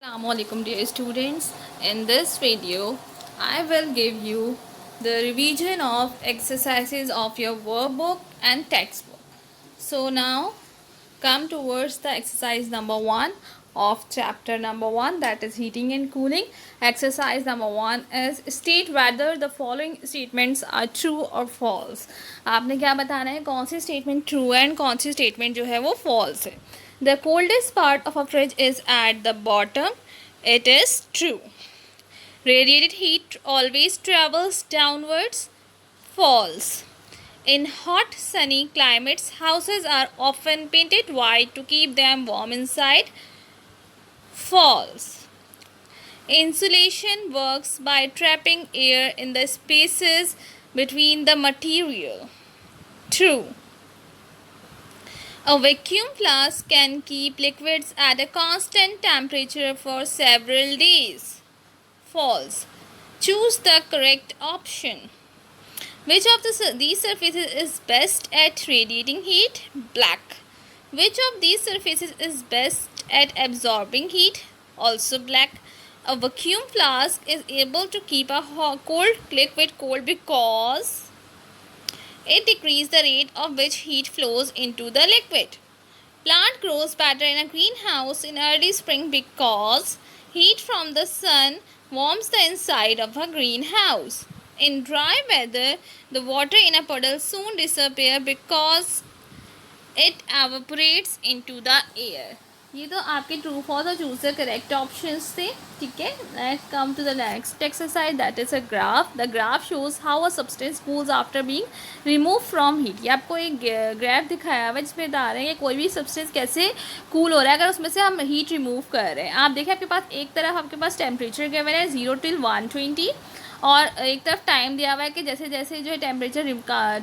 Assalamualaikum dear students. In this video, I will give you the revision of exercises of your workbook and textbook. So now come towards the exercise number 1 of chapter number 1, that is heating and cooling. Exercise number 1 is state whether the following statements are true or false. आपने क्या बताना है, कौन सी statement true है and कौन सी statement जो है वो false है. The coldest part of a fridge is at the bottom. It is true. Radiated heat always travels downwards. False. In hot, sunny climates, houses are often painted white to keep them warm inside. False. Insulation works by trapping air in the spaces between the material. True. A vacuum flask can keep liquids at a constant temperature for several days. False. Choose the correct option. Which of these surfaces is best at radiating heat? Black. Which of these surfaces is best at absorbing heat? Also black. A vacuum flask is able to keep a cold liquid cold because it decreases the rate of which heat flows into the liquid. Plant grows better in a greenhouse in early spring because heat from the sun warms the inside of a greenhouse. In dry weather, the water in a puddle soon disappears because it evaporates into the air. ये तो आपके true for the choose the correct options थे. ठीक है, let's come to the next exercise, that is a graph. The graph shows how a substance cools after being remove from heat. ये आपको एक graph दिखाया हुआ है जिसमें बता रहे हैं कि कोई भी सब्सटेंस कैसे कूल हो रहा है अगर उसमें से हम हीट रिमूव कर रहे हैं. आप देखिए आपके पास एक तरफ आपके पास टेम्परेचर गिवन है 0 till 120 और एक तरफ टाइम दिया हुआ है कि जैसे जैसे जो है टेम्परेचर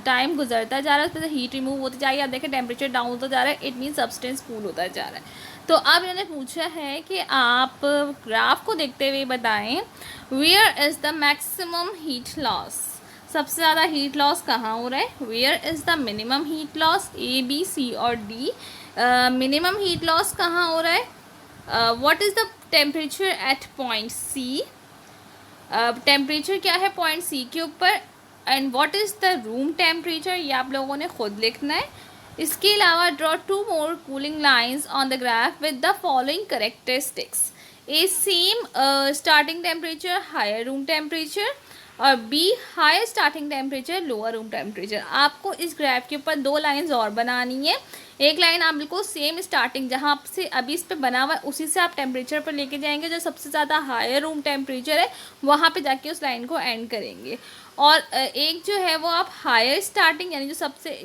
टाइम गुजरता जा रहा है उसमें से हीट रिमूव होती जा रही है. आप देखें टेम्परेचर डाउन होता जा रहा है, इट मीन सब्सटेंस कूल होता जा रहा है. तो अब इन्होंने पूछा है कि आप ग्राफ को देखते हुए बताएं where is the maximum heat loss. सबसे ज़्यादा हीट लॉस कहाँ हो रहा है. Where is the minimum heat loss, A B C और डी. मिनिमम हीट लॉस कहाँ हो रहा है. What is the temperature at point C. Temperature क्या है पॉइंट सी के ऊपर. And what is the room temperature, ये आप लोगों ने खुद लिखना है. इसके अलावा draw 2 more cooling lines on the graph with the following characteristics. A same starting temperature, higher room temperature, और B higher starting temperature, lower room temperature. आपको इस ग्राफ के ऊपर 2 लाइंस और बनानी है. एक लाइन आप बिल्कुल सेम स्टार्टिंग जहाँ से अभी इस पे बना हुआ है उसी से आप टेम्परेचर पर लेके जाएंगे. जो सबसे ज़्यादा हायर रूम टेम्परेचर है वहाँ पे जाके उस लाइन को एंड करेंगे. और एक जो है वो आप हायर स्टार्टिंग यानी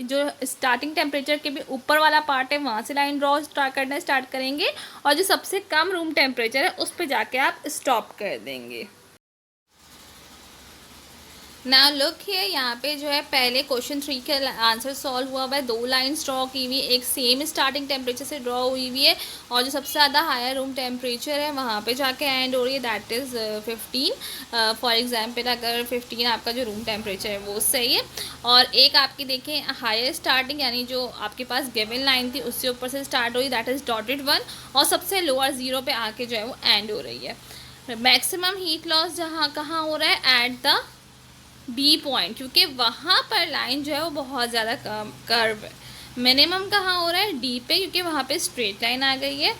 जो स्टार्टिंग टेम्परेचर के भी ऊपर वाला पार्ट है वहाँ से लाइन ड्रॉ करना स्टार्ट करेंगे और जो सबसे कम रूम टेम्परेचर है उस पर जाके आप स्टॉप कर देंगे. ना लुक है यहाँ पे जो है पहले क्वेश्चन 3 का आंसर सॉल्व हुआ हुआ है. 2 लाइन्स ड्रॉ की हुई, एक सेम स्टार्टिंग टेम्परेचर से ड्रॉ हुई हुई है और जो सबसे ज़्यादा हायर रूम टेम्परेचर है वहाँ पे जाके एंड हो रही है, दैट इज़ 15. फॉर एग्जांपल अगर 15 आपका जो रूम टेम्परेचर है वो सही है और एक आपकी देखें हायर स्टार्टिंग यानी जो आपके पास गिवन लाइन थी उससे ऊपर से स्टार्ट हो रही, दैट इज़ डॉटेड 1 और सबसे लोअर 0 पे आके जो है वो एंड हो रही है. मैक्सिमम हीट लॉस जहाँ कहाँ हो रहा है एट द बी पॉइंट, क्योंकि वहाँ पर लाइन जो है वो बहुत ज़्यादा कर्व है. मिनिमम कहाँ हो रहा है डी पे, क्योंकि वहाँ पे स्ट्रेट लाइन आ गई है.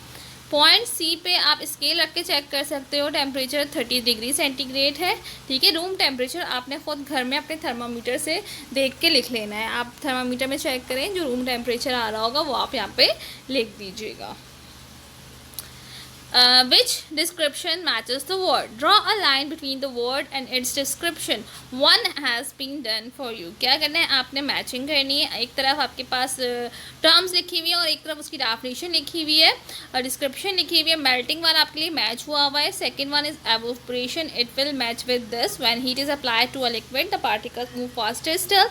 पॉइंट सी पे आप स्केल रख के चेक कर सकते हो, टेम्परेचर 30 डिग्री सेंटीग्रेड है. ठीक है, रूम टेम्परेचर आपने खुद घर में अपने थर्मामीटर से देख के लिख लेना है. आप थर्मामीटर में चेक करें, जो रूम टेम्परेचर आ रहा होगा वो आप यहाँ पे लिख दीजिएगा. Which description matches the word? Draw a line between the word and its description. One has been done for you. क्या करना है आपने मैचिंग करनी है. एक तरफ आपके पास टर्म्स लिखी हुई है और एक तरफ उसकी डेफिनेशन लिखी हुई है और डिस्क्रिप्शन लिखी हुई है. मेल्टिंग वाला आपके लिए मैच हुआ हुआ है. Second one is evaporation, it will match with this. When heat is applied to a liquid the particles move faster still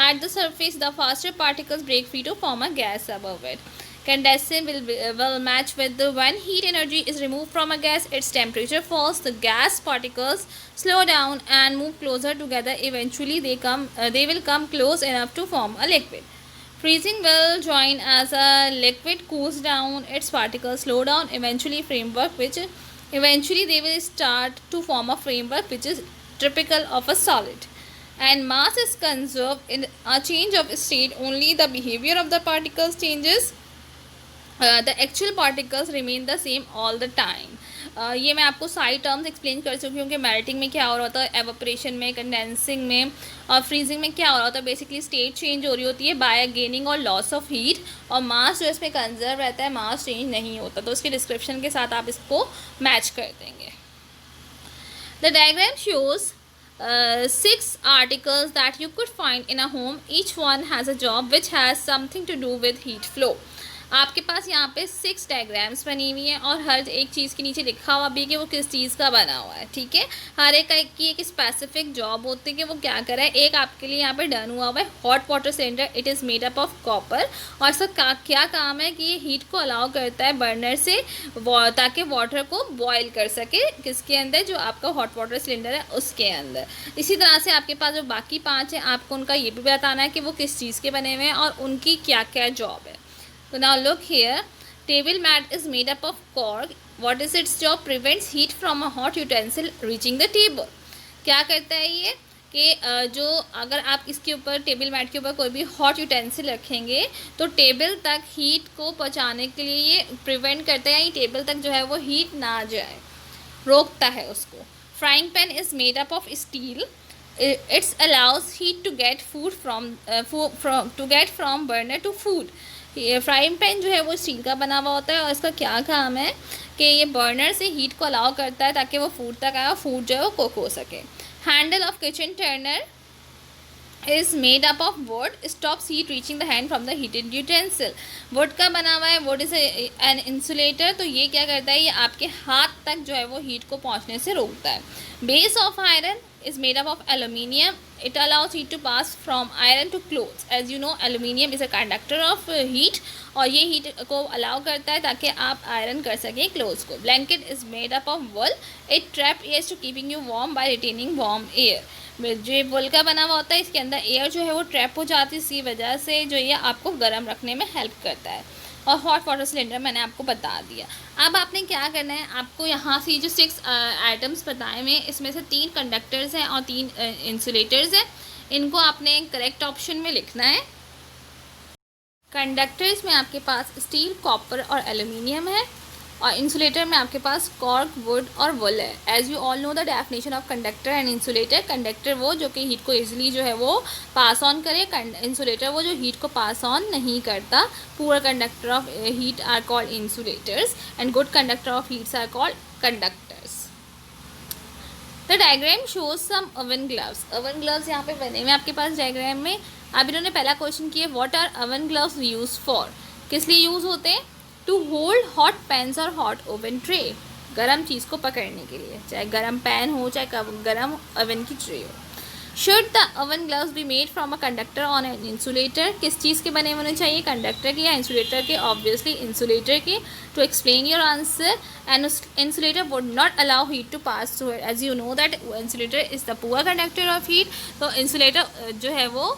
at the surface. The faster particles break free to form a gas above it. Condensation will match with the when heat energy is removed from a gas, its temperature falls. The gas particles slow down and move closer together. Eventually, they will come close enough to form a liquid. Freezing will join as a liquid cools down. Its particles slow down. Eventually, framework which Eventually they will start to form a framework which is typical of a solid, and mass is conserved in a change of state. Only the behavior of the particles changes, the actual particles remain the same all the time. ये मैं आपको सारी terms explain कर चुकी हूँ कि melting में क्या हो रहा होता है, एवोपरेशन में, कंडेंसिंग में और फ्रीजिंग में क्या हो रहा होता है. बेसिकली स्टेट चेंज हो रही होती है बाय गेनिंग और लॉस ऑफ हीट, और मास जो इसमें कंजर्व रहता है, मास चेंज नहीं होता. तो उसके डिस्क्रिप्शन के साथ आप इसको मैच कर देंगे. The diagram shows 6 articles that you could find in a home. Each one has a job which has something to do with heat flow. आपके पास यहाँ पे 6 डायग्राम्स बनी हुई हैं और हर एक चीज़ के नीचे लिखा हुआ भी कि वो किस चीज़ का बना हुआ है. ठीक है, हर एक की एक स्पेसिफिक जॉब होती है कि वो क्या कर रहा है. एक आपके लिए यहाँ पे डन हुआ है hot water cylinder. It is made up of copper, और इसका क्या काम है कि ये हीट को अलाउ करता है बर्नर से ताकि वाटर को बॉयल कर सके किसके अंदर, जो आपका हॉट वाटर सिलेंडर है उसके अंदर. इसी तरह से आपके पास जो बाकी 5 हैं आपको उनका ये भी बताना है कि वो किस चीज़ के बने हुए हैं और उनकी क्या क्या जॉब है. So now look here, table mat is made up of cork. What is its job? Prevents heat from a hot utensil reaching the table. क्या करता है ये कि जो अगर आप इसके ऊपर टेबल मैट के ऊपर कोई भी हॉट यूटेंसिल रखेंगे तो टेबल तक हीट को पहुंचाने के लिए ये प्रिवेंट करता है, यानी टेबल तक जो है वो हीट ना जाए, रोकता है उसको. Frying pan is made up of steel. It allows heat to get from burner to food. ये फ्राइंग पैन जो है वो स्टील का बना हुआ होता है और इसका क्या काम है कि ये बर्नर से हीट को अलाउ करता है ताकि वो फूड तक आए और फूड जो है वो कुक हो सके. Handle of kitchen Turner is made up of would. Stops heat reaching the hand from the heated utensil. Would का बना हुआ है. Would is an insulator. तो ये क्या करता है, ये आपके हाथ तक जो है वो हीट को पहुंचने से रोकता है. Base of iron is made up of aluminium. It allows heat to pass from iron to clothes. As you know, aluminium is a conductor of heat, और ये हीट को अलाउ करता है ताकि आप आयरन कर सकें क्लोथ्स को. Blanket is made up of wool. It trap air to keeping you warm by retaining warm air. जो वुल का बना हुआ होता है इसके अंदर एयर जो है वो ट्रैप हो जाती है, इसी वजह से जो ये आपको गर्म रखने में हेल्प करता है. और हॉट वाटर सिलेंडर मैंने आपको बता दिया. अब आपने क्या करना है, आपको यहाँ से जो 6 आइटम्स बताए हुए हैं इसमें से 3 कंडक्टर्स हैं और 3 इंसुलेटर्स हैं. इनको आपने करेक्ट ऑप्शन में लिखना है. कंडक्टर्स में आपके पास स्टील, कॉपर और एल्यूमिनियम है, और इंसुलेटर में आपके पास कॉर्क, वुड और वुल है. As you all know the definition of conductor and insulator. Conductor वो जो कि हीट को इजीली जो है वो पास ऑन करे. इंसुलेटर वो जो हीट को पास ऑन नहीं करता. Poor conductor of heat are called insulators and good conductor of heats are called conductors. The diagram shows some oven gloves. Oven gloves यहाँ पे बने हुए आपके पास डायग्राम में. अब इन्होंने पहला क्वेश्चन किया, what are oven gloves use for. किस लिए यूज़ होते हैं? टू होल्ड हॉट पैन्स और हॉट ओवन ट्रे. गर्म चीज़ को पकड़ने के लिए, चाहे गर्म पैन हो चाहे गर्म ओवन की ट्रे हो. Should the oven gloves be made from a conductor on an insulator. किस चीज़ के बने होने चाहिए, कंडक्टर के या इंसुलेटर के? ऑब्वियसली इंसुलेटर के. To explain your answer, an insulator would not allow heat to pass through it. As you know that insulator is the poor conductor of heat. तो इंसुलेटर जो है वो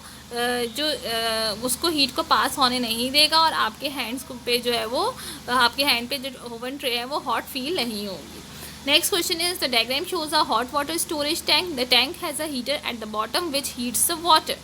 उसको हीट को पास होने नहीं देगा, और आपके हैंड्स पे जो है वो आपके हैंड पे जो ओवन ट्रे है वो हॉट फील नहीं होगी. Next question is, the diagram shows a hot water storage tank. The tank has a heater at the bottom which heats the water.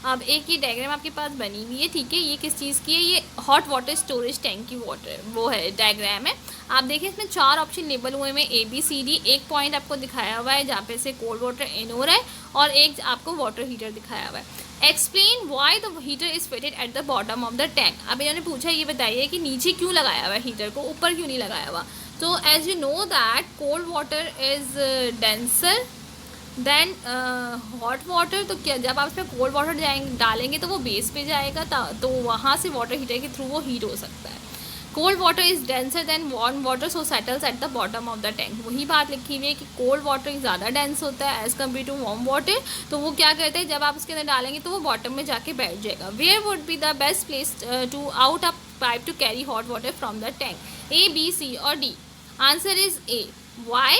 अब एक ये डायग्राम आपके पास बनी हुई है, ठीक है. ये किस चीज़ की है, ये हॉट वाटर स्टोरेज टैंक की वाटर वो है डायग्राम है. आप देखिए इसमें 4 ऑप्शन लेबल हुए हैं, ABCD. एक पॉइंट आपको दिखाया हुआ है जहाँ पे से कोल्ड वाटर इन हो रहा है, और एक आपको वाटर हीटर दिखाया हुआ है. Explain why the heater is fitted at the bottom of the tank. अब इन्होंने पूछा ये बताइए कि नीचे क्यों लगाया हुआ है हीटर को, ऊपर क्यों नहीं लगाया हुआ. तो as you know that cold water is denser than hot water. तो क्या जब आप इसमें कोल्ड वाटर डालेंगे तो वो बेस पे जाएगा, तो वहाँ से वाटर हीटर के थ्रू वो हीट हो सकता है. Cold water is denser then warm water so settles at the bottom of the tank. वही बात लिखी हुई है कि कोल्ड वाटर ज़्यादा डेंस होता है as compare to warm water. तो वो क्या करते हैं, जब आप उसके अंदर डालेंगे तो वो बॉटम में जाके बैठ जाएगा. Where would be the best place to out a pipe to carry hot water from the tank. A, B, C और D. Answer is A. Why?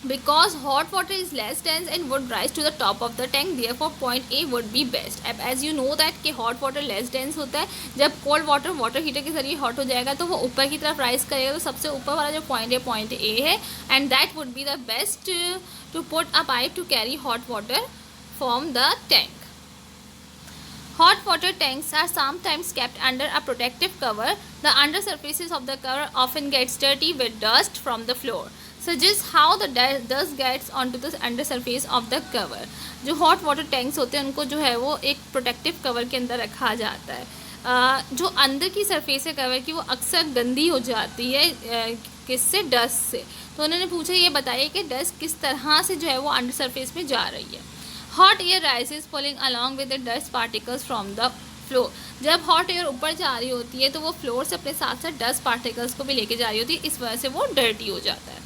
because hot water is less dense and would rise to the top of the tank, therefore point A would be best. अब as you know that कि hot water less dense होता है, जब cold water water heater के जरिए hot हो जाएगा तो वो ऊपर की तरफ rise करेगा, तो सबसे ऊपर वाला जो point A है and that would be the best to put a pipe to carry hot water from the tank. Hot water tanks are sometimes kept under a protective cover. The undersurfaces of the cover often gets dirty with dust from the floor. Suggest how the dust gets onto the undersurface of the cover. जो hot water tanks होते हैं उनको जो है वो एक protective cover के अंदर रखा जाता है. जो अंदर की सरफेस है कवर की वो अक्सर गंदी हो जाती है किससे, डस्ट से. तो उन्होंने पूछा ये बताइए कि डस्ट किस तरह से जो है वो अंडर सरफेस में जा रही है. Hot air rises pulling along with the dust particles from the floor. जब हॉट एयर ऊपर जा रही होती है तो वो फ्लोर से अपने साथ साथ डस्ट पार्टिकल्स को भी लेके जा रही होती है, इस वजह से वो डर्टी हो जाता है.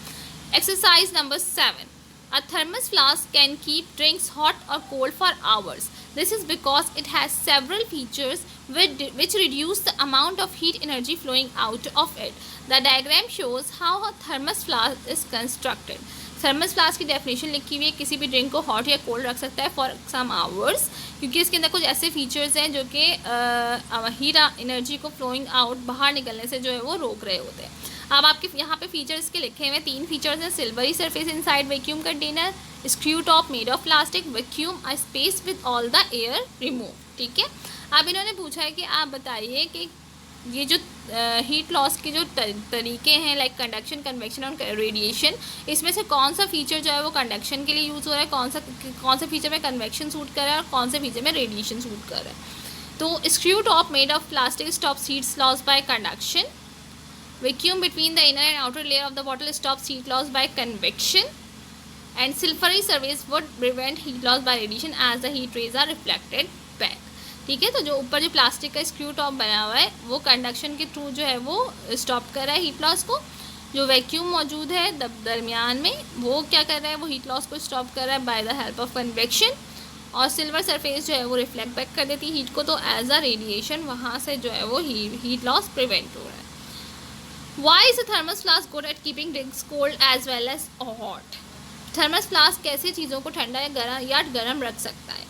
Exercise number 7. A thermos flask can keep drinks hot or cold for hours. This is because it has several features which reduce the amount of heat energy flowing out of it. The diagram shows how a thermos flask is constructed. Thermos flask की definition लिखी हुई है, किसी भी drink को hot या cold रख सकता है फॉर सम आवर्स, क्योंकि इसके अंदर कुछ ऐसे फीचर्स हैं जो कि हीट एनर्जी को फ्लोइंग आउट बाहर निकलने से जो है वो रोक रहे होते हैं. अब आपके यहाँ पे फीचर्स के लिखे हुए 3 फीचर्स हैं. Silvery surface inside vacuum container, screw top made of plastic, vacuum a space with all the air remove. ठीक है. अब इन्होंने पूछा है कि आप बताइए कि ये जो हीट लॉस के जो तरीके हैं लाइक कंडक्शन, कन्वेक्शन और रेडिएशन, इसमें से कौन सा फीचर जो है वो कंडक्शन के लिए यूज़ हो रहा है, कौन सा फीचर में कन्वेक्शन सूट कर रहा है और कौन से फीचर में रेडिएशन सूट कर रहा है. तो screw top made of plastic stops heat loss by conduction. Vacuum between the inner and outer layer of the bottle stops heat loss by convection. And silvery surface would prevent heat loss by radiation as the heat rays are reflected back. ठीक है. तो जो ऊपर जो plastic का screw top बना हुआ है वो कंडक्शन के थ्रू जो है वो स्टॉप कर रहा है हीट लॉस को. जो वैक्यूम मौजूद है दरमियान में वो क्या कर रहा है, वो हीट लॉस को स्टॉप कर रहा है by the help of convection. और सिल्वर सरफेस जो है वो रिफ्लेक्ट बैक कर देती है हीट को, तो एज अ रेडिएशन वहाँ से जो है वो हीट लॉस प्रिवेंट हो रहा है. Why is a thermos flask good at keeping drinks cold as well as hot. Thermos flask कैसे चीज़ों को ठंडा या गर्म रख सकता है.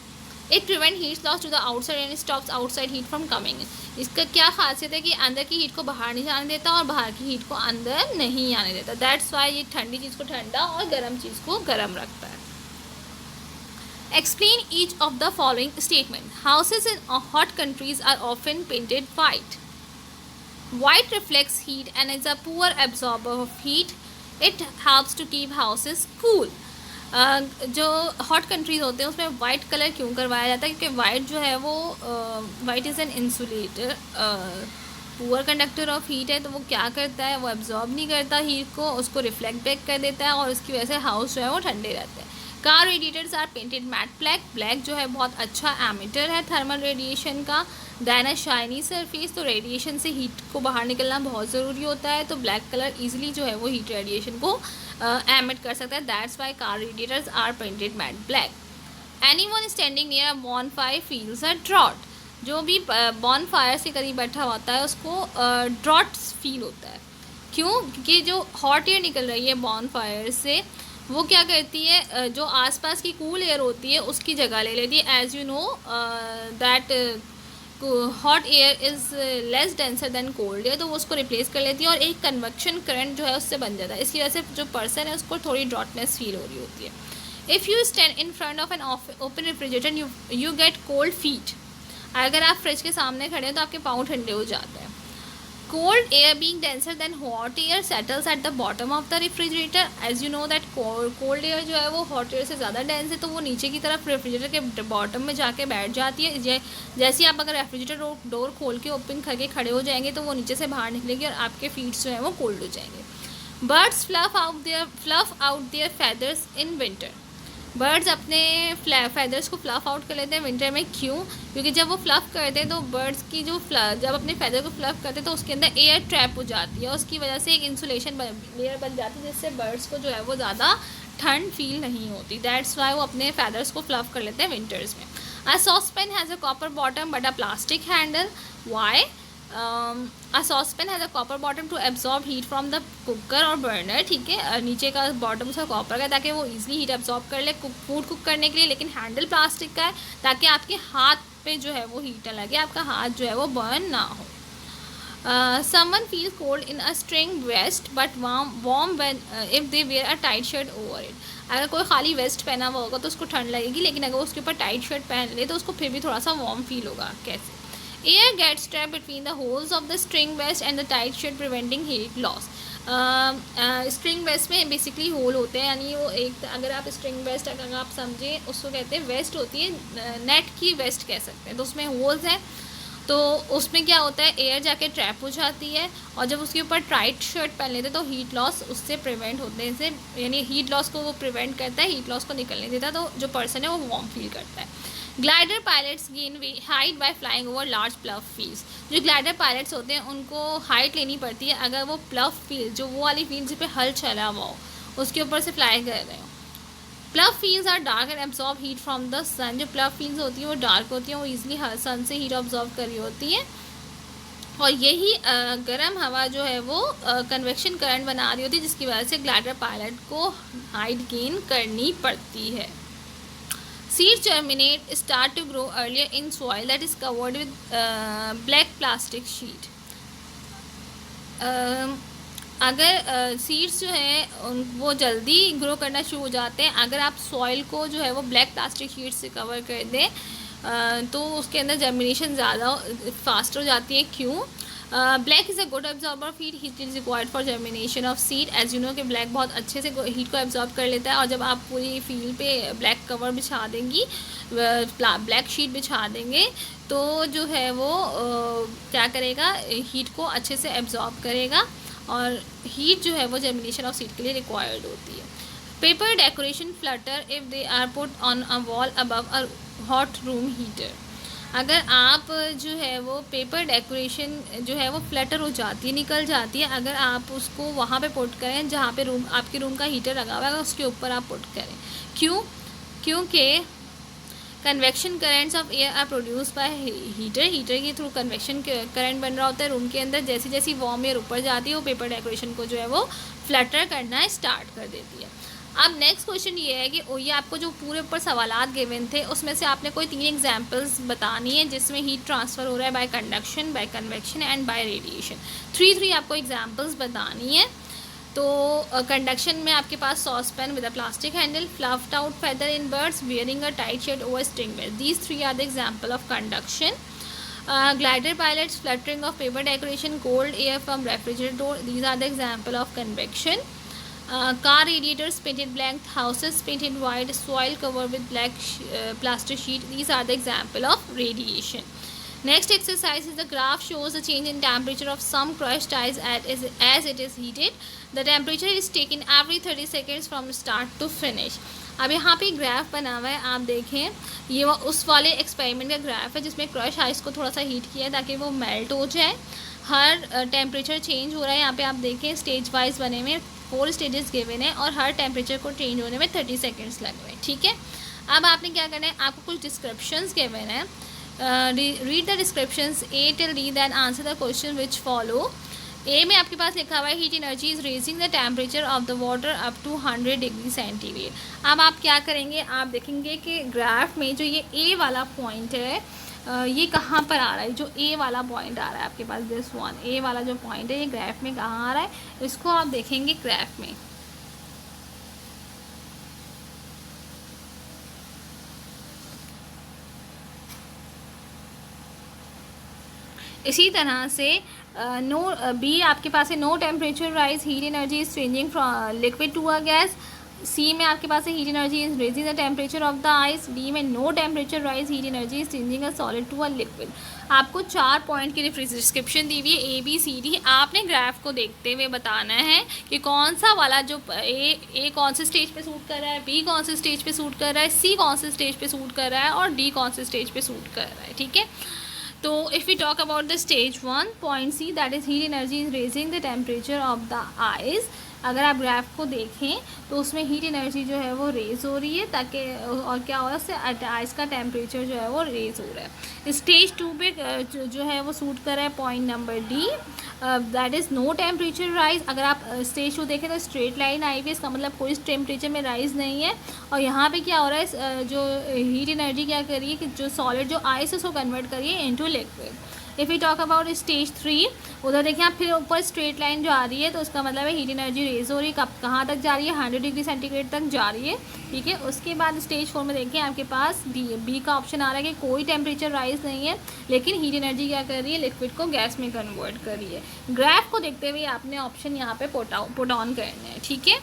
It prevent heat loss to the outside and stops outside heat from coming in. इसका क्या खासियत है कि अंदर की हीट को बाहर नहीं जाने देता और बाहर की हीट को अंदर नहीं आने देता. दैट्स वाई ये ठंडी चीज़ को ठंडा और गर्म चीज़ को गर्म रखता है. Explain each of the following statement. Houses in hot countries are often painted white. White reflects heat and is a poor absorber of heat. It helps to keep houses cool. जो हॉट कंट्रीज़ होते हैं उसमें white colour क्यों करवाया जाता है, क्योंकि white जो है वो white is an insulator, poor conductor of heat है. तो वो क्या करता है, वो एब्जॉर्ब नहीं करता हीट को, उसको रिफ्लेक्ट बैक कर देता है और उसकी वजह से हाउस जो है वो ठंडे रहते हैं. Car radiators are painted matt black. Black जो है बहुत अच्छा एमिटर है थर्मल रेडिएशन का. दैन अ शाइनी सरफेस, तो रेडिएशन से हीट को बाहर निकलना बहुत ज़रूरी होता है, तो ब्लैक कलर ईजिली जो है वो हीट रेडिएशन को एमिट कर सकता है. That's why car radiators are painted matt black. Anyone standing near a bonfire feels a draught. जो भी बॉनफायर से करीब बैठा होता है उसको ड्रॉट फील होता है. क्यों? क्योंकि जो हॉट एयर निकल रही है बॉनफायर से वो क्या करती है, जो आसपास की कूल एयर होती है उसकी जगह ले लेती है. As you know that hot air is less denser than cold air, तो वो उसको रिप्लेस कर लेती है और एक कन्वेक्शन करंट जो है उससे बन जाता है. इसकी वजह से जो पर्सन है उसको थोड़ी ड्रॉटनेस फील हो रही होती है. If you stand in front of an open refrigerator you get cold feet. अगर आप फ्रिज के सामने खड़े हैं तो आपके पाँव ठंडे हो जाते हैं. Cold air being denser than hot air settles at the bottom of the refrigerator. As you know that cold air जो है वो hot air से ज़्यादा dense है, तो वो नीचे की तरफ रेफ्रिजरेटर के बॉटम में जाके बैठ जाती है. जैसे ही आप अगर रेफ्रिजरेटर डोर खोल के ओपन करके खड़े हो जाएंगे तो वो नीचे से बाहर निकलेगी और आपके फीट जो है वो कोल्ड हो जाएंगे. Birds fluff out their feathers in winter. Birds अपने फैदर्स को फ्लफ़ आउट कर लेते हैं विंटर में. क्यों? क्योंकि जब वो फ्लफ़ करते हैं तो बर्ड्स की जो जब अपने फैदर को फ्लफ़ करते हैं तो उसके अंदर एयर ट्रैप हो जाती है, उसकी वजह से एक इंसुलेशन लेयर बन जाती है जिससे बर्ड्स को जो है वो ज़्यादा ठंड फील नहीं होती. दैट्स वाई वो अपने फैदर्स को फ्लफ़ कर लेते हैं विंटर्स में. A saucepan has a copper bottom but a plastic handle. Why? A saucepan has a copper bottom to absorb heat from the cooker और बर्नर, ठीक है, नीचे का बॉटम उसका कॉपर का है ताकि वो इजीली हीट एब्जॉर्ब कर ले फूड कुक करने के लिए, लेकिन हैंडल प्लास्टिक का है ताकि आपके हाथ पे जो है वो हीट ना लगे, आपका हाथ जो है वो बर्न ना हो. Someone feels cold in a string vest but warm when if they wear a tight shirt over it. अगर कोई खाली वेस्ट पहना हुआ होगा तो उसको ठंड लगेगी, लेकिन अगर उसके ऊपर टाइट शर्ट पहन ले तो उसको फिर भी थोड़ा सा वार्म फील होगा. कैसे? Air gets trapped between the holes of the string vest and the tight shirt preventing heat loss. String vest में बेसिकली होल होते हैं, यानी वो एक, अगर आप स्ट्रिंग वेस्ट अगर आप समझें उसको कहते हैं, वेस्ट होती है नेट की वेस्ट कह सकते हैं, तो उसमें होल्स हैं, तो उसमें क्या होता है एयर जाके ट्रैप हो जाती है, और जब उसके ऊपर टाइट शर्ट पहन लेते तो हीट लॉस उससे प्रिवेंट होने से, यानी हीट लॉस को वो प्रिवेंट करता है, हीट लॉस को निकलने देता है, तो जो पर्सन है वो वार्म फील करता है. Glider pilots gain height bye flying over large प्लफ fields. जो ग्लाइडर पायलट्स होते हैं उनको हाइट लेनी पड़ती है अगर वो प्लफ फील्ड, जो वो वाली फील्ड जिस पे हल चला हुआ हो, उसके ऊपर से फ्लाई कर रहे हो. Plough fields are dark and absorb heat from the sun. जो प्लफ फील्ड्स होती हैं वो डार्क होती हैं, वो ईजिली सन से हीट ऑब्जॉर्व कर रही होती हैं, और यही गर्म हवा जो है वो कन्वेक्शन करंट बना रही होती है, जिसकी वजह से ग्लाइडर पायलट को हाइट गेन करनी पड़ती है. Seeds germinate start to grow earlier in soil that is covered with black plastic sheet. अगर सीड्स जो हैं वो जल्दी ग्रो करना शुरू हो जाते हैं अगर आप सॉइल को जो है वो ब्लैक प्लास्टिक शीट से कवर कर दें, तो उसके अंदर जर्मिनेशन ज़्यादा फास्ट हो जाती है. क्यों? Black is a good absorber of heat is required for germination of seed. As you know कि ब्लैक बहुत अच्छे से हीट को एब्जॉर्ब कर लेता है, और जब आप पूरी फील्ड पे ब्लैक कवर बिछा देंगी, ब्लैक शीट बिछा देंगे, तो जो है वो क्या करेगा, हीट को अच्छे से एब्जॉर्ब करेगा, और हीट जो है वो जर्मिनेशन ऑफ सीड के लिए रिक्वायर्ड होती है. Paper decoration flutter if they are put on a wall above a hot room heater. अगर आप जो है वो पेपर डेकोरेशन जो है वो फ्लटर हो जाती है, निकल जाती है, अगर आप उसको वहाँ पे पुट करें जहाँ पे रूम आपके रूम का हीटर लगा हुआ है, उसके ऊपर आप पुट करें. क्यों? क्योंकि convection currents of air are produce by heater के थ्रू कन्वेक्शन करंट बन रहा होता है रूम के अंदर. जैसी जैसी वार्म एयर ऊपर जाती है वो पेपर डेकोरेशन को जो है वो फ्लटर करना स्टार्ट कर देती है. अब नेक्स्ट क्वेश्चन ये है कि ये आपको जो पूरे ऊपर सवालात गिवन थे उसमें से आपने कोई 3 एग्जांपल्स बतानी है जिसमें हीट ट्रांसफ़र हो रहा है by conduction, by convection and by radiation. 3 आपको एग्जांपल्स बतानी है. तो कंडक्शन में आपके पास saucepan with a plastic handle, fluffed out feather in birds, wearing a tight shirt over string vest. These 3 are the example of conduction. glider pilots, fluttering of paper decoration, cold air from refrigerator door, these are the example of convection. Car radiators painted black, houses painted white, soil covered with black plaster sheet, these are the example of radiation. Next exercise is the graph shows the change in temperature of some crushed ice as it is heated. The temperature is taken every 30 seconds from start to finish. अब यहाँ पे graph बना हुआ है, आप देखें ये उस वाले एक्सपेरिमेंट का ग्राफ है जिसमें क्रश आइस को थोड़ा सा हीट किया है ताकि वो मेल्ट हो जाए. हर टेम्परेचर चेंज हो रहा है. यहाँ पे आप देखें स्टेज वाइज बने हुए 4 स्टेजेस गिवन है और हर टेम्परेचर को चेंज होने में 30 सेकेंड्स लग रहे हैं. ठीक है, अब आपने क्या करना है, आपको कुछ डिस्क्रिप्शंस गिवन है. Read the descriptions A till D then answer the question which follow. A में आपके पास लिखा हुआ है heat energy is raising the temperature of the water up to 100 degree centigrade. अब आप क्या करेंगे, आप देखेंगे कि ग्राफ में जो ये ए वाला पॉइंट है ये कहाँ पर आ रहा है. जो ए वाला पॉइंट आ रहा है आपके पास दिस वन, ए वाला जो पॉइंट है ये ग्राफ में कहाँ आ रहा है, इसको आप देखेंगे ग्राफ में. इसी तरह से बी आपके पास है no temperature rise heat energy is changing from liquid to a gas. C में आपके पास है heat energy is raising the temperature of the ice. D में no temperature rise heat energy is changing a solid to a liquid. आपको 4 point की description दी हुई है ABCD. आपने ग्राफ को देखते हुए बताना है कि कौन सा वाला जो ए कौन से स्टेज पे सूट कर रहा है, बी कौन से स्टेज पे सूट कर रहा है, सी कौन से स्टेज पे सूट कर रहा है और डी कौन से स्टेज पे सूट कर रहा है. ठीक है, तो if we talk about the stage 1 point C, that is heat energy is raising the temperature of the ice. अगर आप ग्राफ को देखें तो उसमें हीट एनर्जी जो है वो रेज हो रही है, ताकि और क्या हो रहा है उससे आइस का टेम्परेचर जो है वो रेज हो रहा है। स्टेज 2 पे जो है वो सूट कर रहा है point number D, that is no temperature rise. अगर आप स्टेज 2 देखें तो स्ट्रेट लाइन आई हुई है, इसका मतलब कोई टेम्परेचर में राइज नहीं है। और यहाँ पे क्या हो रहा है, जो हीट एनर्जी क्या कर रही है कि जो सॉलिड जो आइस है उसको कन्वर्ट करिए into liquid. If you talk about stage 3, उधर देखिए आप फिर ऊपर स्ट्रेट लाइन जो आ रही है, तो उसका मतलब है हीट एनर्जी रेज हो रही है, कब कहाँ तक जा रही है, 100 डिग्री सेंटीग्रेड तक जा रही है, ठीक है। उसके बाद स्टेज 4 में देखिए आपके पास बी का ऑप्शन आ रहा है कि कोई टेम्परेचर राइज नहीं है, लेकिन हीट एनर्जी क्या कर रही है, लिक्विड को गैस में कन्वर्ट कर रही है। ग्राफ को देखते हुए आपने ऑप्शन यहाँ पे पुट ऑन करने हैं, ठीक है।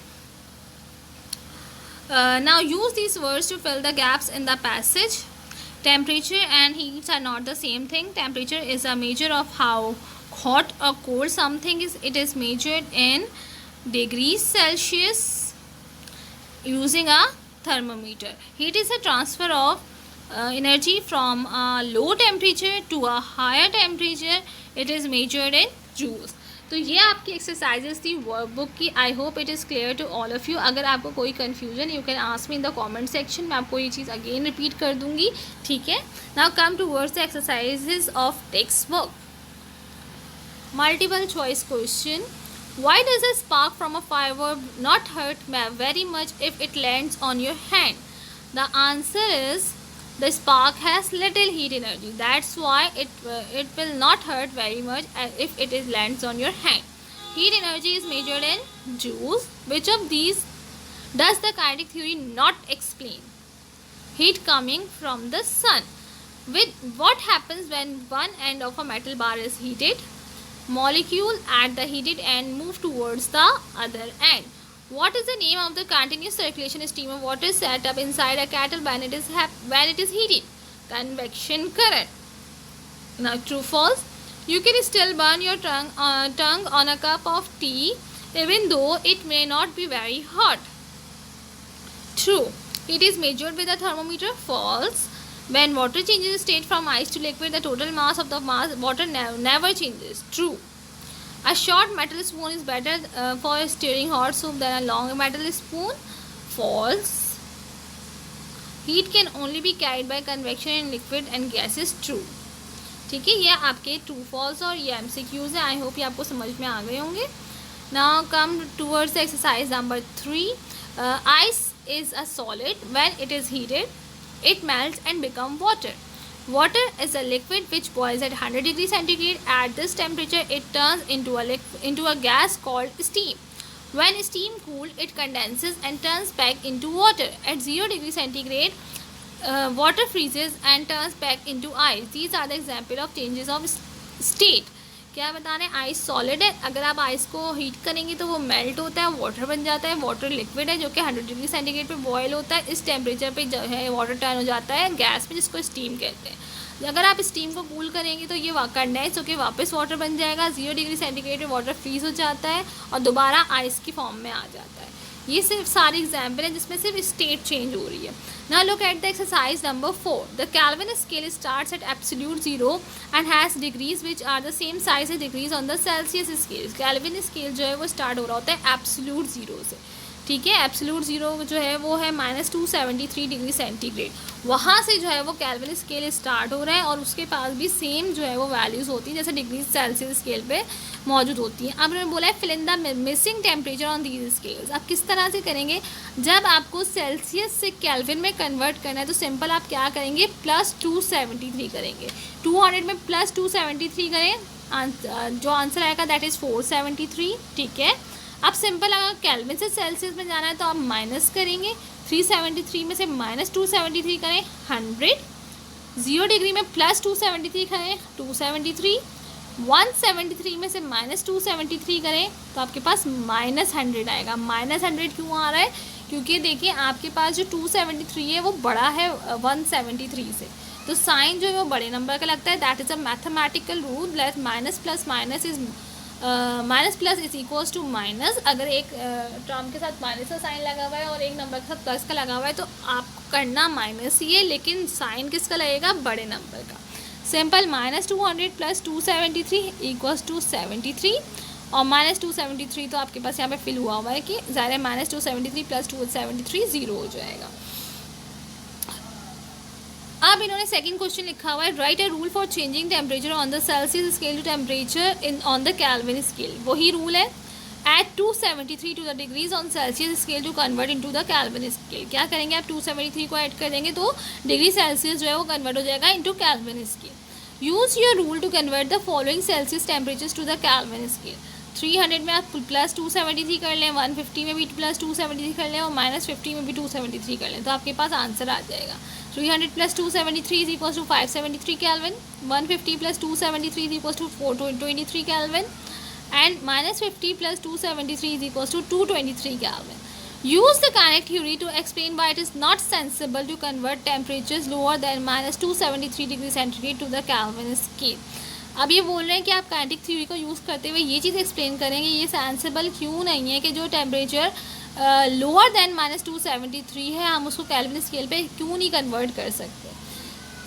Now use these words to fill the gaps in the passage. Temperature and heat are not the same thing. Temperature is a measure of how hot or cold something is. It is measured in degrees Celsius using a thermometer. Heat is a transfer of energy from a low temperature to a higher temperature. It is measured in joules. तो ये आपकी exercises थी workbook की। I hope it is clear to all of you. अगर आपको कोई confusion you can ask me in the comment section, मैं आपको ये चीज़ अगेन रिपीट कर दूंगी, ठीक है। Now come towards the exercises of text book. Multiple choice question, why does a spark from a firework not hurt very much if it lands on your hand? The answer is the spark has little heat energy, that's why it will not hurt very much if it is lands on your hand. Heat energy is measured in joules. Which of these does the kinetic theory not explain? Heat coming from the sun. With what happens when one end of a metal bar is heated? Molecule at the heated end move towards the other end. What is the name of the continuous circulation stream of water set up inside a kettle when it is heated? Convection current. Now true false. You can still burn your tongue on a cup of tea even though it may not be very hot. True. It is measured with a thermometer. False. When water changes state from ice to liquid, the total mass of the water never changes. True. A short metal spoon is better for stirring hot soup than a long metal spoon. False. Heat can only be carried by convection in liquid and gases. True. ठीक है, ये आपके true false और ये MCQs हैं। I hope ये आपको समझ में आ गए होंगे। Now come towards exercise number 3। Ice is a solid when it is heated it melts and become water. Water is a liquid which boils at 100 degrees centigrade. At this temperature, it turns into a gas called steam. When steam cooled, it condenses and turns back into water. At 0 degrees centigrade, water freezes and turns back into ice. These are the example of changes of state. क्या बता रहे हैं, ice solid है, अगर आप ice को heat करेंगे तो वो मेल्ट होता है, वाटर बन जाता है। वाटर लिक्विड है जो कि 100 डिग्री सेंटीग्रेड पे बॉयल होता है। इस टेम्परेचर पे जो है वाटर टर्न हो जाता है गैस में, जिसको स्टीम कहते हैं। अगर आप स्टीम को कूल करेंगे तो ये कंडेंस होकर वापस वाटर बन जाएगा। 0 डिग्री सेंटीग्रेड पे वाटर फ्रीज हो जाता है और दोबारा आइस की फॉर्म में आ जाता है। ये सिर्फ सारे एग्जाम्पल हैं जिसमें सिर्फ स्टेट चेंज हो रही है। Now look at the exercise number 4. The Kelvin scale starts at absolute 0 and has degrees which are the same size as degrees on the Celsius scale. Kelvin scale जो है वो start हो रहा होता है एब्सोल्यूट 0 से, ठीक है। एब्सोल्यूट 0 जो है वो है -273 डिग्री सेंटीग्रेड। वहाँ से जो है वो कैल्विन स्केल स्टार्ट हो रहा है और उसके पास भी सेम जो है वो वैल्यूज़ होती हैं जैसे डिग्री सेल्सियस स्केल पे मौजूद होती हैं। अब उन्होंने बोला है fill in the missing temperature on these scales. अब किस तरह से करेंगे, जब आपको सेल्सियस से कैल्विन में कन्वर्ट करना है तो सिंपल आप क्या करेंगे, +273 करेंगे। 200 में +273 करें, जो आंसर आएगा दैट इज़ 473, ठीक है। अब सिंपल अगर केल्विन से सेल्सियस में जाना है तो आप माइनस करेंगे, 373 में से -273 करें 100, 0 डिग्री में +273 करें 273, 173 में से -273 करें तो आपके पास -100 आएगा। -100 क्यों आ रहा है, क्योंकि देखिए आपके पास जो 273 है वो बड़ा है 173 से, तो साइन जो है वो बड़े नंबर का लगता है। That is a mathematical rule, minus plus minus is minus plus is equals to minus. अगर एक टर्म के साथ माइनस का साइन लगा हुआ है और एक नंबर के साथ प्लस का लगा हुआ है तो आपको करना माइनस ही है, लेकिन साइन किसका लगेगा, बड़े नंबर का। सिंपल -200 + 273 = 73, और -273 तो आपके पास यहाँ पे फिल हुआ है कि ज़ाहिर है -273 + 273 0 हो जाएगा। अब इन्होंने सेकंड क्वेश्चन लिखा हुआ है, write a rule for changing temperature on the Celsius scale to temperature in on the Kelvin scale. वही रूल है, add 273 to the degrees on Celsius scale to convert into the Kelvin scale. क्या करेंगे आप 273 को add कर देंगे तो degree Celsius जो है वो कन्वर्ट हो जाएगा into Kelvin scale. Use your rule to convert the following Celsius temperatures to the Kelvin scale. 300 में आप +273 कर लें, 150 में भी +273 कर लें और -50 में भी 273 कर लें, तो आपके पास आंसर आ जाएगा। 300 + 273 = 573 Kelvin, 150 + 273 = 423 Kelvin, and -50 + 273 = 223 Kelvin. Use the kinetic theory to explain why it is not sensible to convert temperatures lower than -273 degrees centigrade to the Kelvin scale. अब ये बोल रहे हैं कि आप काइनेटिक थ्योरी को यूज़ करते हुए ये चीज़ एक्सप्लेन करेंगे ये सेंसिबल क्यों नहीं है कि जो टेम्परेचर लोअर देन -273 है हम उसको केल्विन स्केल पे क्यों नहीं कन्वर्ट कर सकते,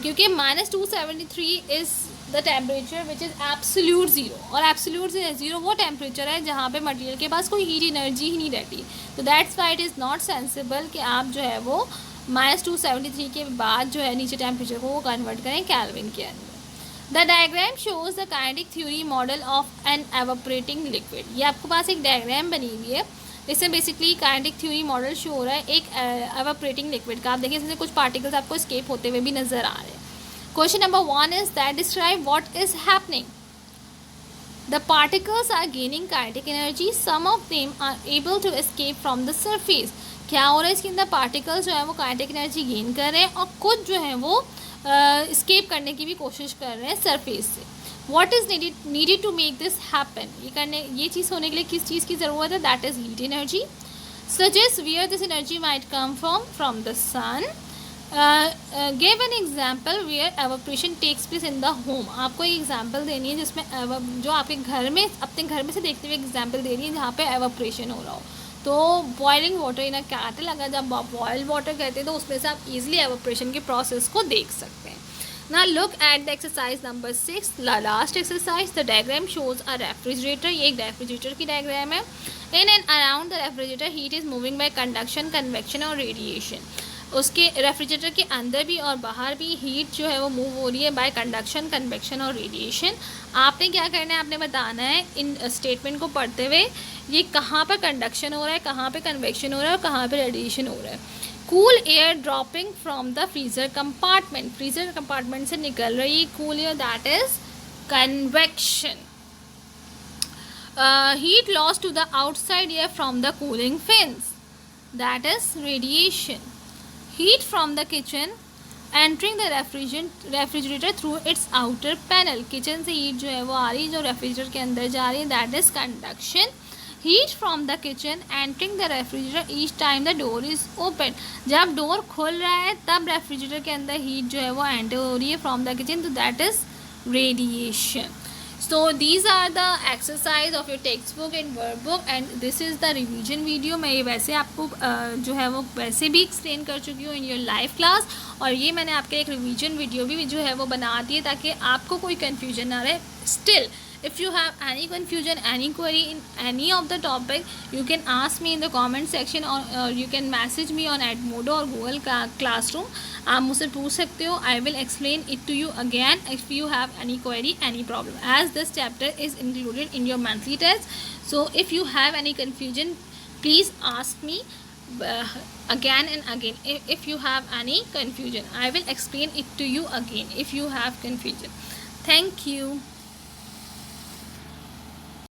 क्योंकि -273 is the temperature which is absolute zero, और एब्सोल्यूट ज़ीरो वो टेम्परेचर है जहाँ पे मटेरियल के पास कोई हीट एनर्जी ही नहीं रहती। तो that's why it is not sensible कि आप जो है वो -273 के बाद जो है नीचे टेम्परेचर को वो कन्वर्ट करें केल्विन के अंदर। The diagram shows the kinetic theory model of an evaporating liquid. ये आपके पास एक डायग्राम बनी हुई है, इसमें basically kinetic theory model show हो रहा है एक एवापोरेटिंग लिक्विड का। आप देखिए इसमें कुछ पार्टिकल्स आपको स्केप होते हुए भी नजर आ रहे हैं। Question number 1 is that describe what is happening. The particles are gaining kinetic energy, some of them are able to escape from the surface. क्या हो रहा है इसके अंदर, पार्टिकल्स जो है वो काइनेटिक एनर्जी गेन कर रहे हैं और कुछ जो है वो स्केप करने की भी कोशिश कर रहे हैं सरफेस से। What is needed to make this happen, ये चीज़ होने के लिए किस चीज़ की ज़रूरत है, that is heat energy. Suggest where this energy might come from the sun. Give an example where evaporation takes place in the home. आपको एक एग्जाम्पल देनी है जिसमें जो आपके घर में अपने घर में से देखते हुए एग्जाम्पल देनी है जहाँ पे एवापोरेशन हो रहा हो। तो boiling water in a cattle, अगर जब आप बॉयल वाटर कहते हैं तो उसमें से आप इजीली एवापोरेशन के प्रोसेस को देख सकते हैं। ना look at the exercise number 6, last exercise. The diagram shows a refrigerator. ये एक रेफ्रिजरेटर की डायग्राम है। In and around the refrigerator heat is moving bye conduction, convection और रेडिएशन। उसके रेफ्रिजरेटर के अंदर भी और बाहर भी हीट जो है वो मूव हो रही है बाय कंडक्शन, कन्वेक्शन और रेडिएशन। आपने क्या करना है, आपने बताना है इन स्टेटमेंट को पढ़ते हुए ये कहाँ पर कंडक्शन हो रहा है, कहाँ पे कन्वेक्शन हो रहा है और कहाँ पे रेडिएशन हो रहा है। Cool air dropping from the freezer compartment, freezer compartment से निकल रही है cool air, that is convection. Heat loss to the outside air from the cooling fins, that is radiation. Heat from the kitchen entering the refrigerator through its outer panel. Kitchen से heat जो है वो आ रही है जो refrigerator के अंदर जा रही है, that is conduction. Heat from the kitchen entering the refrigerator each time the door is open. जब डोर खुल रहा है तब रेफ्रिजरेटर के अंदर हीट जो है वो एंटर हो रही है फ्रॉम द किचन, तो that is radiation. So these are the exercise of your textbook and workbook and this is the revision video. मैं ये वैसे आपको जो है वो वैसे भी एक्सप्लेन कर चुकी हूँ इन योर लाइव क्लास, और ये मैंने आपके एक रिवीजन वीडियो भी जो है वो बना दी है ताकि आपको कोई कन्फ्यूजन ना रहे। Still if you have any confusion, any query in any of the topic, you can ask me in the comment section or you can message me on Edmodo or Google Classroom. आप मुझसे पूछ सकते हो, I will explain it to you again if you have any query, any problem, as this chapter is included in your monthly test. So if you have any confusion, please ask me again and again. If you have any confusion, I will explain it to you again if you have confusion. Thank you.